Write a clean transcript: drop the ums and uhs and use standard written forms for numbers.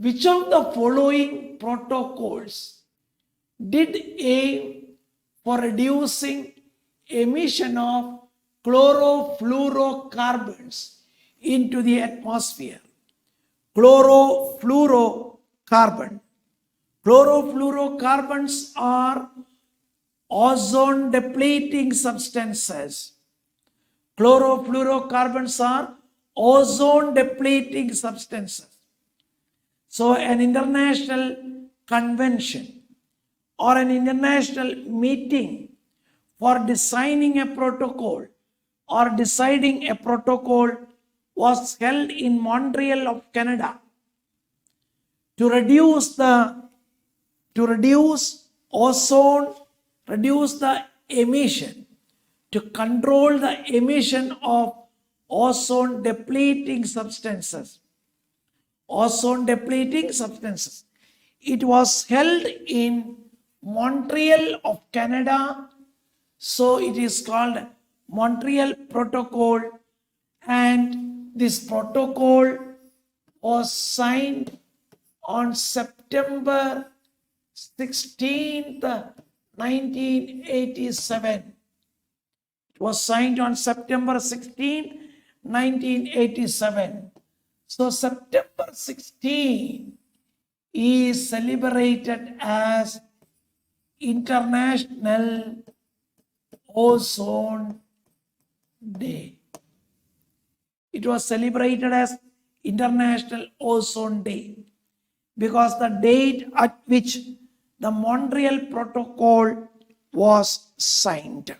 which of the following protocols did aim for reducing emission of chlorofluorocarbons into the atmosphere? Chlorofluorocarbon. Chlorofluorocarbons are ozone depleting substances. Chlorofluorocarbons are ozone depleting substances. So an international convention or an international meeting for designing a protocol or deciding a protocol was held in Montreal of Canada to reduce the emission, to control the emission of ozone depleting substances. Ozone depleting substances. It was held in Montreal of Canada, so it is called Montreal Protocol, and this protocol was signed on September 16th, 1987. It was signed on September 16th, 1987. So September 16 is celebrated as International Ozone Day. It was celebrated as International Ozone Day because the date at which the Montreal Protocol was signed.